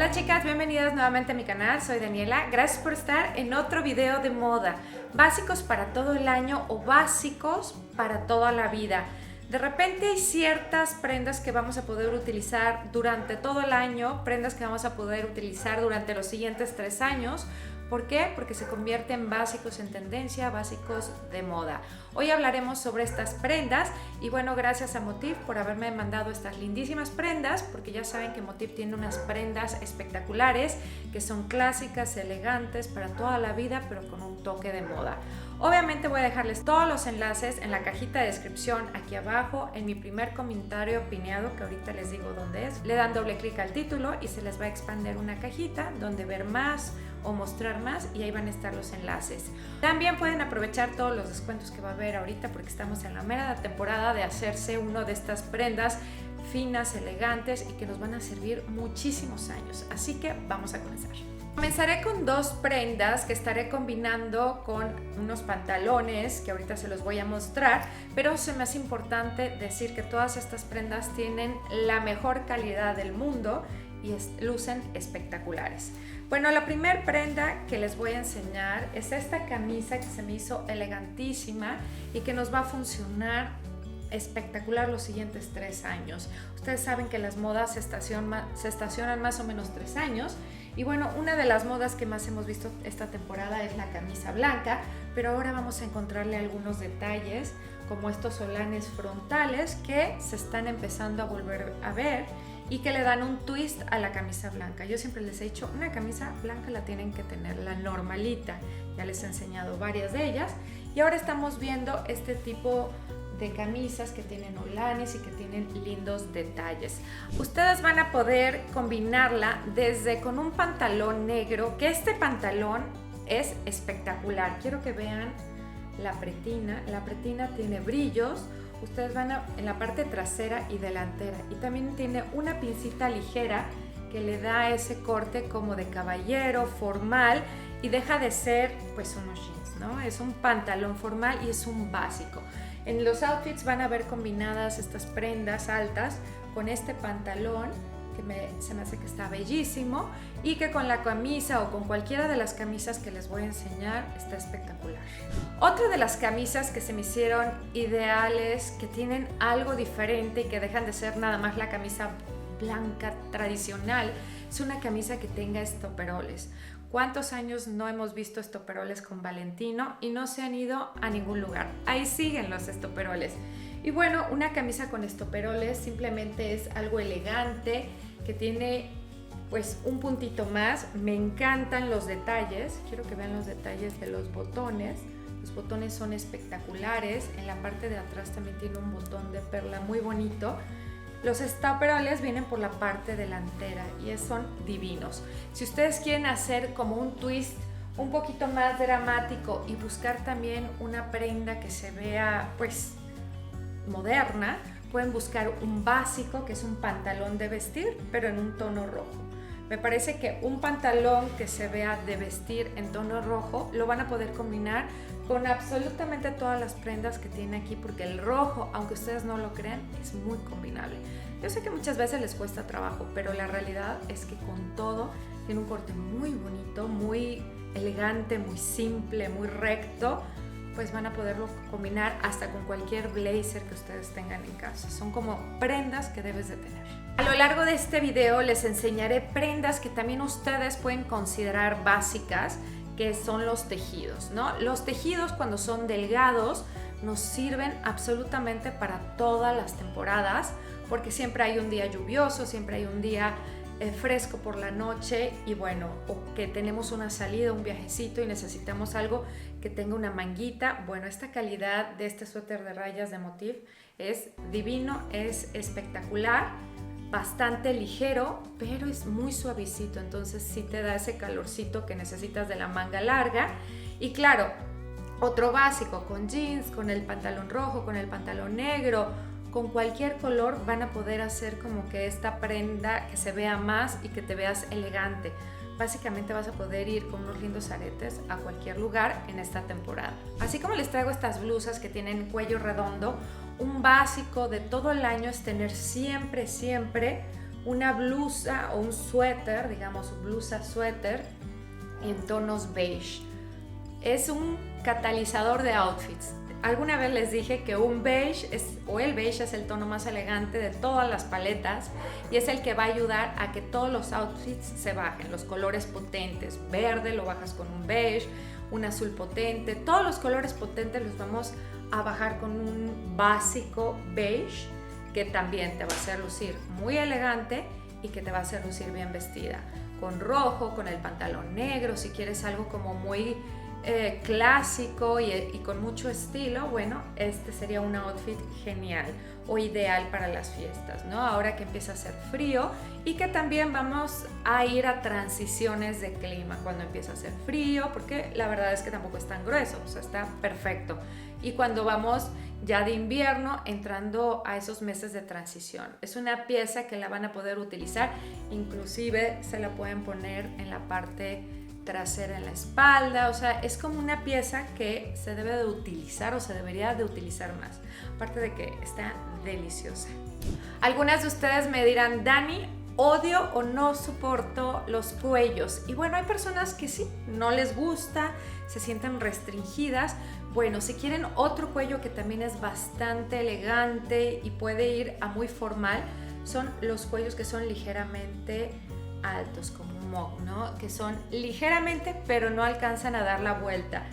Hola chicas, bienvenidas nuevamente a mi canal, soy Daniela. Gracias por estar en otro video de moda. Básicos para todo el año o básicos para toda la vida. De repente hay ciertas prendas que vamos a poder utilizar durante todo el año, prendas que vamos a poder utilizar durante los siguientes 3 años. ¿Por qué? Porque se convierten básicos en tendencia, básicos de moda. Hoy hablaremos sobre estas prendas y bueno, gracias a Motif por haberme mandado estas lindísimas prendas, porque ya saben que Motif tiene unas prendas espectaculares que son clásicas, elegantes para toda la vida, pero con un toque de moda. Obviamente voy a dejarles todos los enlaces en la cajita de descripción aquí abajo, en mi primer comentario pineado, que ahorita les digo dónde es. Le dan doble clic al título y se les va a expandir una cajita donde ver más o mostrar más y ahí van a estar los enlaces. También pueden aprovechar todos los descuentos que va a haber ahorita porque estamos en la mera temporada de hacerse uno de estas prendas finas, elegantes y que nos van a servir muchísimos años. Así que vamos a comenzar. Comenzaré con dos prendas que estaré combinando con unos pantalones que ahorita se los voy a mostrar, pero se me hace importante decir que todas estas prendas tienen la mejor calidad del mundo y lucen espectaculares. Bueno, la primera prenda que les voy a enseñar es esta camisa que se me hizo elegantísima y que nos va a funcionar espectacular los siguientes 3 años. Ustedes saben que las modas se estacionan más o menos 3 años y bueno, una de las modas que más hemos visto esta temporada es la camisa blanca, pero ahora vamos a encontrarle algunos detalles como estos solanes frontales que se están empezando a volver a ver y que le dan un twist a la camisa blanca. Yo siempre les he dicho, una camisa blanca la tienen que tener, la normalita. Ya les he enseñado varias de ellas y ahora estamos viendo este tipo de camisas que tienen holanes y que tienen lindos detalles. Ustedes van a poder combinarla desde con un pantalón negro, que este pantalón es espectacular. Quiero que vean la pretina. La pretina tiene brillos. Ustedes van en la parte trasera y delantera y también tiene una pincita ligera que le da ese corte como de caballero, formal y deja de ser pues unos jeans, ¿no? Es un pantalón formal y es un básico. En los outfits van a ver combinadas estas prendas altas con este pantalón que se me hace que está bellísimo y que con la camisa o con cualquiera de las camisas que les voy a enseñar está espectacular. Otra de las camisas que se me hicieron ideales, que tienen algo diferente y que dejan de ser nada más la camisa blanca tradicional, es una camisa que tenga estoperoles. ¿Cuántos años no hemos visto estoperoles con Valentino y no se han ido a ningún lugar? Ahí siguen los estoperoles. Y bueno, una camisa con estoperoles simplemente es algo elegante que tiene pues un puntito más. Me encantan los detalles. Quiero que vean los detalles de los botones. Los botones son espectaculares. En la parte de atrás también tiene un botón de perla muy bonito. Los estoperoles vienen por la parte delantera y son divinos. Si ustedes quieren hacer como un twist un poquito más dramático y buscar también una prenda que se vea pues moderna, pueden buscar un básico que es un pantalón de vestir pero en un tono rojo. Me parece que un pantalón que se vea de vestir en tono rojo lo van a poder combinar con absolutamente todas las prendas que tiene aquí, porque el rojo, aunque ustedes no lo crean, es muy combinable. Yo sé que muchas veces les cuesta trabajo, pero la realidad es que con todo tiene un corte muy bonito, muy elegante, muy simple, muy recto. Pues van a poderlo combinar hasta con cualquier blazer que ustedes tengan en casa. Son como prendas que debes de tener. A lo largo de este video les enseñaré prendas que también ustedes pueden considerar básicas, que son los tejidos, ¿no? Los tejidos, cuando son delgados, nos sirven absolutamente para todas las temporadas, porque siempre hay un día lluvioso, siempre hay un día fresco por la noche y bueno, o que tenemos una salida, un viajecito y necesitamos algo que tenga una manguita. Bueno, esta calidad de este suéter de rayas de Motif es divino, es espectacular, bastante ligero, pero es muy suavecito, entonces sí te da ese calorcito que necesitas de la manga larga. Y claro, otro básico con jeans, con el pantalón rojo, con el pantalón negro, con cualquier color van a poder hacer como que esta prenda que se vea más y que te veas elegante. Básicamente vas a poder ir con unos lindos aretes a cualquier lugar en esta temporada. Así como les traigo estas blusas que tienen cuello redondo, un básico de todo el año es tener siempre una blusa o un suéter, digamos blusa suéter en tonos beige. Es un catalizador de outfits. Alguna vez les dije que el beige es el tono más elegante de todas las paletas y es el que va a ayudar a que todos los outfits se bajen. Los colores potentes, verde lo bajas con un beige, un azul potente, todos los colores potentes los vamos a bajar con un básico beige que también te va a hacer lucir muy elegante y que te va a hacer lucir bien vestida. Con rojo, con el pantalón negro, si quieres algo como muy clásico y con mucho estilo, bueno, este sería un outfit genial o ideal para las fiestas, ¿no? Ahora que empieza a hacer frío y que también vamos a ir a transiciones de clima cuando empieza a hacer frío, porque la verdad es que tampoco es tan grueso, o sea, está perfecto. Y cuando vamos ya de invierno, entrando a esos meses de transición. Es una pieza que la van a poder utilizar, inclusive se la pueden poner en la parte trasera, en la espalda, o sea, es como una pieza que se debe de utilizar o se debería de utilizar más, aparte de que está deliciosa. Algunas de ustedes me dirán, Dani, odio o no soporto los cuellos, y bueno, hay personas que sí, no les gusta, se sienten restringidas. Bueno, si quieren otro cuello que también es bastante elegante y puede ir a muy formal, son los cuellos que son ligeramente altos, como un mug, ¿no? Que son ligeramente, pero no alcanzan a dar la vuelta.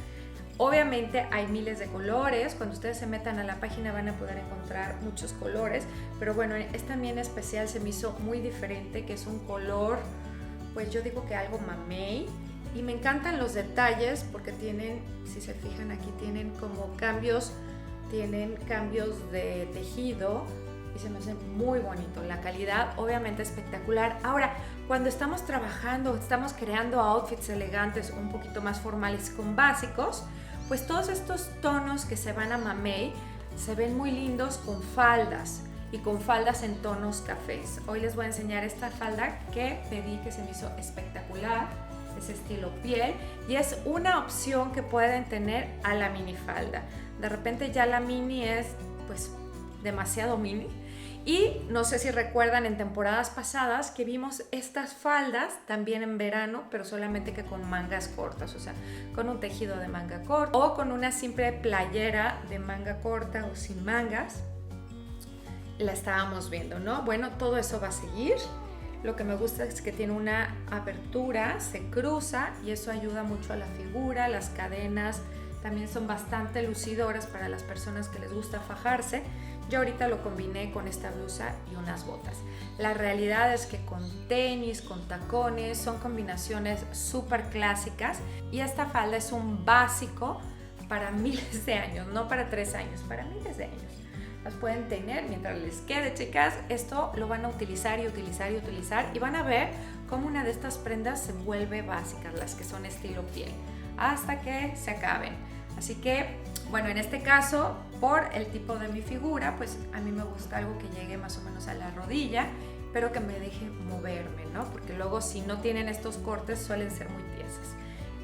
Obviamente hay miles de colores, cuando ustedes se metan a la página van a poder encontrar muchos colores, pero bueno, este también especial se me hizo muy diferente, que es un color, pues yo digo que algo mamey, y me encantan los detalles porque tienen, si se fijan aquí, tienen como cambios de tejido, y se me hace muy bonito, la calidad obviamente espectacular. Ahora, cuando estamos trabajando, estamos creando outfits elegantes, un poquito más formales con básicos, pues todos estos tonos que se van a mamey se ven muy lindos con faldas y con faldas en tonos cafés. Hoy les voy a enseñar esta falda que pedí, que se me hizo espectacular, es estilo piel y es una opción que pueden tener a la minifalda. De repente ya la mini es pues demasiado mini. Y no sé si recuerdan en temporadas pasadas que vimos estas faldas también en verano, pero solamente que con mangas cortas, o sea, con un tejido de manga corta o con una simple playera de manga corta o sin mangas. La estábamos viendo, ¿no? Bueno, todo eso va a seguir. Lo que me gusta es que tiene una apertura, se cruza y eso ayuda mucho a la figura. Las cadenas también son bastante lucidoras para las personas que les gusta fajarse. Yo ahorita lo combiné con esta blusa y unas botas. La realidad es que con tenis, con tacones, son combinaciones súper clásicas y esta falda es un básico para miles de años, no para 3 años, para miles de años. Las pueden tener mientras les quede, chicas. Esto lo van a utilizar y utilizar y utilizar y van a ver cómo una de estas prendas se vuelve básica, las que son estilo piel, hasta que se acaben. Así que, bueno, en este caso, por el tipo de mi figura, pues a mí me gusta algo que llegue más o menos a la rodilla, pero que me deje moverme, ¿no? Porque luego si no tienen estos cortes suelen ser muy tiesas.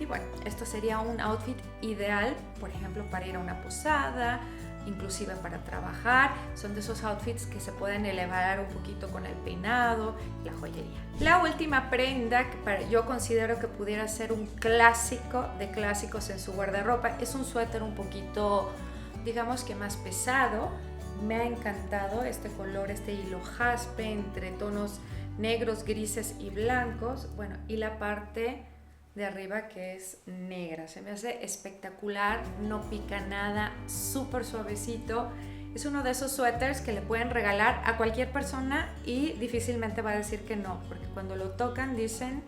Y bueno, esto sería un outfit ideal, por ejemplo, para ir a una posada, inclusive para trabajar. Son de esos outfits que se pueden elevar un poquito con el peinado, la joyería. La última prenda que yo considero que pudiera ser un clásico de clásicos en su guardarropa es un suéter un poquito, digamos que más pesado. Me ha encantado este color, este hilo jaspe entre tonos negros, grises y blancos. Bueno, y la parte de arriba que es negra, se me hace espectacular, no pica nada, súper suavecito. Es uno de esos suéteres que le pueden regalar a cualquier persona y difícilmente va a decir que no, porque cuando lo tocan dicen,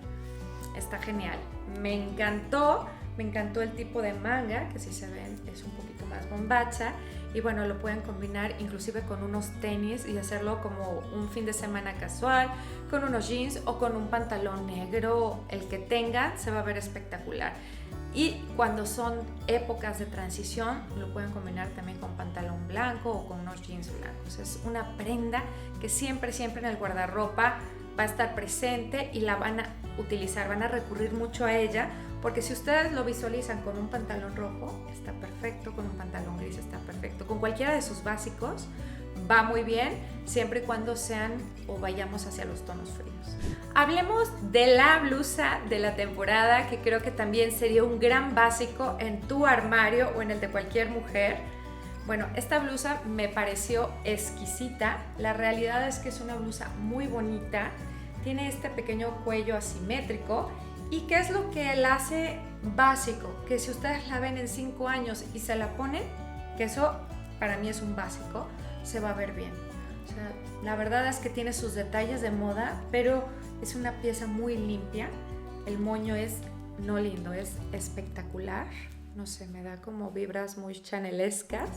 está genial. Me encantó el tipo de manga, que si se ven es un poquito más bombacha, y bueno, lo pueden combinar inclusive con unos tenis y hacerlo como un fin de semana casual, con unos jeans o con un pantalón negro, el que tengan se va a ver espectacular. Y cuando son épocas de transición, lo pueden combinar también con pantalón blanco o con unos jeans blancos. Es una prenda que siempre en el guardarropa va a estar presente y la van a utilizar, van a recurrir mucho a ella, porque si ustedes lo visualizan con un pantalón rojo, está perfecto, con un pantalón gris está perfecto, con cualquiera de sus básicos va muy bien siempre y cuando sean o vayamos hacia los tonos fríos. Hablemos de la blusa de la temporada, que creo que también sería un gran básico en tu armario o en el de cualquier mujer. Bueno, esta blusa me pareció exquisita. La realidad es que es una blusa muy bonita. Tiene este pequeño cuello asimétrico. ¿Y qué es lo que la hace básico? Que si ustedes la ven en 5 años y se la ponen, que eso para mí es un básico, se va a ver bien. O sea, la verdad es que tiene sus detalles de moda, pero es una pieza muy limpia. El moño es no lindo, es espectacular. No sé, me da como vibras muy chanelescas.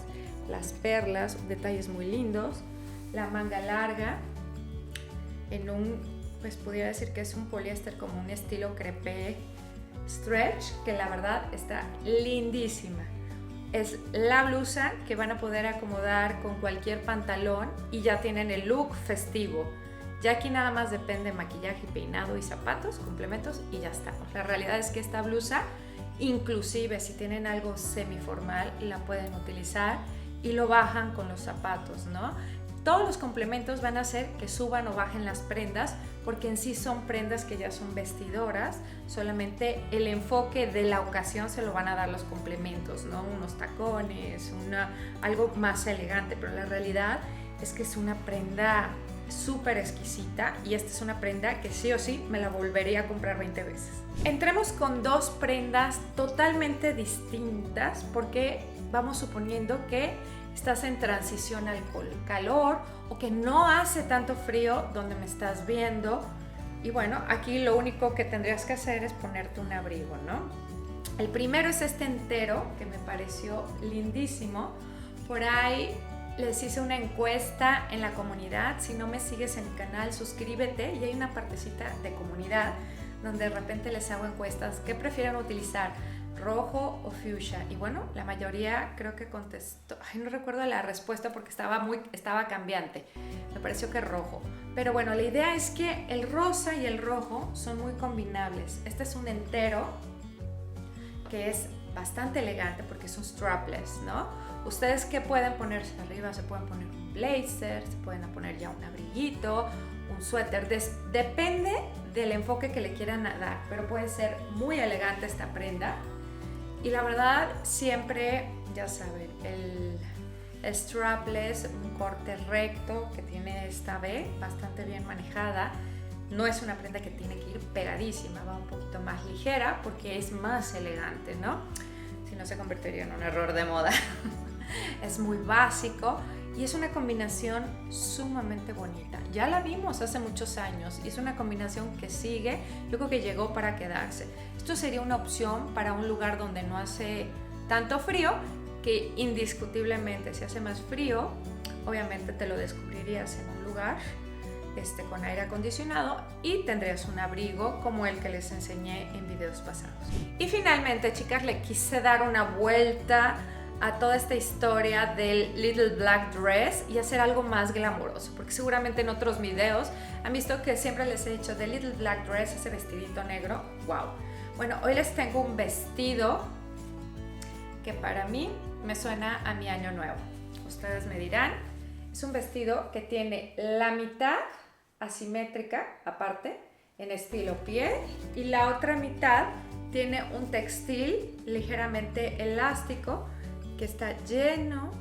Las perlas, detalles muy lindos. La manga larga en un, pues podría decir que es un poliéster como un estilo crepé stretch, que la verdad está lindísima. Es la blusa que van a poder acomodar con cualquier pantalón y ya tienen el look festivo. Ya aquí nada más depende de maquillaje, peinado y zapatos, complementos y ya está. La realidad es que esta blusa, inclusive si tienen algo semiformal, la pueden utilizar y lo bajan con los zapatos, ¿no? Todos los complementos van a hacer que suban o bajen las prendas, porque en sí son prendas que ya son vestidoras, solamente el enfoque de la ocasión se lo van a dar los complementos, ¿no? Unos tacones, algo más elegante, pero la realidad es que es una prenda súper exquisita y esta es una prenda que sí o sí me la volvería a comprar 20 veces. Entremos con dos prendas totalmente distintas, porque vamos suponiendo que estás en transición al calor o que no hace tanto frío donde me estás viendo. Y bueno, aquí lo único que tendrías que hacer es ponerte un abrigo, ¿no? El primero es este entero, que me pareció lindísimo. Por ahí les hice una encuesta en la comunidad. Si no me sigues en mi canal, suscríbete, y hay una partecita de comunidad donde de repente les hago encuestas. ¿Qué prefieren utilizar? ¿Rojo o fuchsia? Y bueno, la mayoría creo que contestó, no recuerdo la respuesta porque estaba cambiante, me pareció que rojo, pero bueno, la idea es que el rosa y el rojo son muy combinables. Este es un entero que es bastante elegante porque es un strapless, ¿no? Ustedes, ¿qué pueden ponerse arriba? Se pueden poner un blazer, se pueden poner ya un abriguito, un suéter, depende del enfoque que le quieran dar, pero puede ser muy elegante esta prenda. Y la verdad, siempre, ya saben, el strapless, un corte recto que tiene esta B, bastante bien manejada. No es una prenda que tiene que ir pegadísima, va un poquito más ligera porque es más elegante, ¿no? Si no, se convertiría en un error de moda. Es muy básico y es una combinación sumamente bonita. Ya la vimos hace muchos años y es una combinación que sigue, yo creo que llegó para quedarse. Esto sería una opción para un lugar donde no hace tanto frío, que indiscutiblemente si hace más frío, obviamente te lo descubrirías en un lugar con aire acondicionado y tendrías un abrigo como el que les enseñé en videos pasados. Y finalmente, chicas, le quise dar una vuelta a toda esta historia del Little Black Dress y hacer algo más glamoroso, porque seguramente en otros videos han visto que siempre les he dicho de Little Black Dress, ese vestidito negro, wow. Bueno, hoy les tengo un vestido que para mí me suena a mi año nuevo. Ustedes me dirán, es un vestido que tiene la mitad asimétrica, aparte, en estilo piel, y la otra mitad tiene un textil ligeramente elástico que está lleno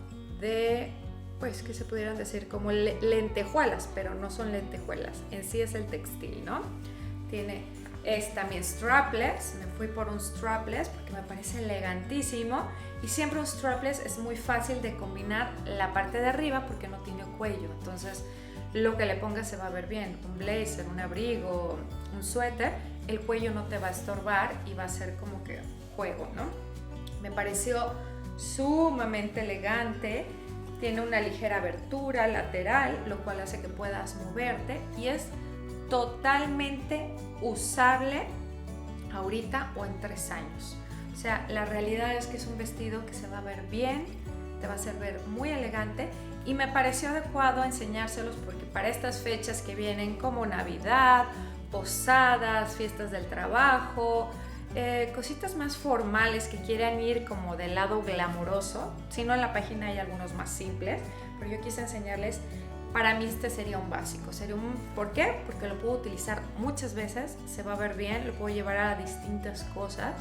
de, pues, que se pudieran decir como lentejuelas, pero no son lentejuelas, en sí es el textil, ¿no? Es también strapless, me fui por un strapless porque me parece elegantísimo, y siempre un strapless es muy fácil de combinar la parte de arriba porque no tiene cuello, entonces lo que le pongas se va a ver bien, un blazer, un abrigo, un suéter, el cuello no te va a estorbar y va a ser como que juego, ¿no? Me pareció sumamente elegante, tiene una ligera abertura lateral, lo cual hace que puedas moverte y es totalmente usable ahorita o en 3 años. O sea, la realidad es que es un vestido que se va a ver bien, te va a hacer ver muy elegante y me pareció adecuado enseñárselos porque para estas fechas que vienen como Navidad, posadas, fiestas del trabajo, cositas más formales que quieran ir como del lado glamuroso, si no en la página hay algunos más simples, pero yo quise enseñarles, para mí este sería un básico. ¿Por qué? Porque lo puedo utilizar muchas veces, se va a ver bien, lo puedo llevar a distintas cosas,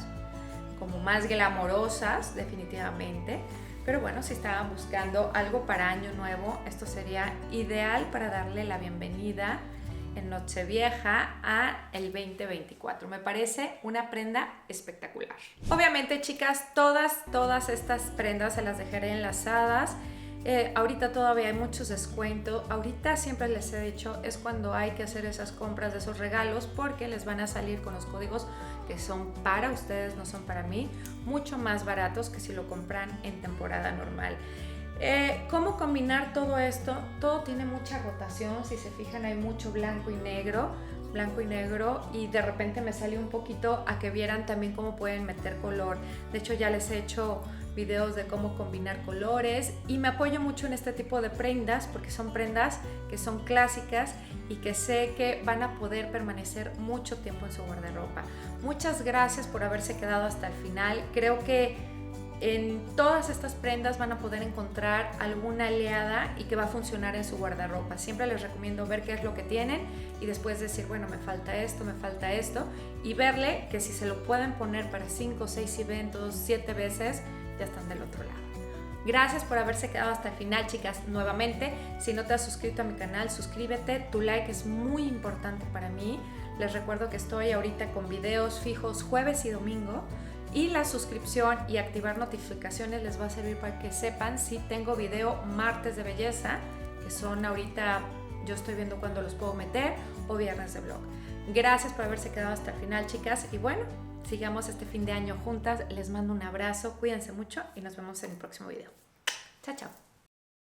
como más glamorosas, definitivamente. Pero bueno, si estaban buscando algo para Año Nuevo, esto sería ideal para darle la bienvenida en Nochevieja a el 2024. Me parece una prenda espectacular. Obviamente, chicas, todas estas prendas se las dejaré enlazadas. Ahorita todavía hay muchos descuentos. Ahorita siempre les he dicho, es cuando hay que hacer esas compras de esos regalos, porque les van a salir con los códigos que son para ustedes, no son para mí, mucho más baratos que si lo compran en temporada normal. ¿Cómo combinar todo esto? Todo tiene mucha rotación. Si se fijan, hay mucho blanco y negro, y de repente me salió un poquito a que vieran también cómo pueden meter color. De hecho, ya les he hecho videos de cómo combinar colores, y me apoyo mucho en este tipo de prendas porque son prendas que son clásicas y que sé que van a poder permanecer mucho tiempo en su guardarropa. Muchas gracias por haberse quedado hasta el final. Creo que en todas estas prendas van a poder encontrar alguna aliada y que va a funcionar en su guardarropa. Siempre les recomiendo ver qué es lo que tienen y después decir, bueno, me falta esto, y verle que si se lo pueden poner para 5, 6 eventos, 7 veces, ya están del otro lado. Gracias por haberse quedado hasta el final, chicas. Nuevamente, si no te has suscrito a mi canal, suscríbete. Tu like es muy importante para mí. Les recuerdo que estoy ahorita con videos fijos jueves y domingo, y la suscripción y activar notificaciones les va a servir para que sepan si tengo video martes de belleza, que son ahorita, yo estoy viendo cuándo los puedo meter, o viernes de vlog. Gracias por haberse quedado hasta el final, chicas, y bueno, sigamos este fin de año juntas. Les mando un abrazo, cuídense mucho y nos vemos en el próximo video. Chao, chao.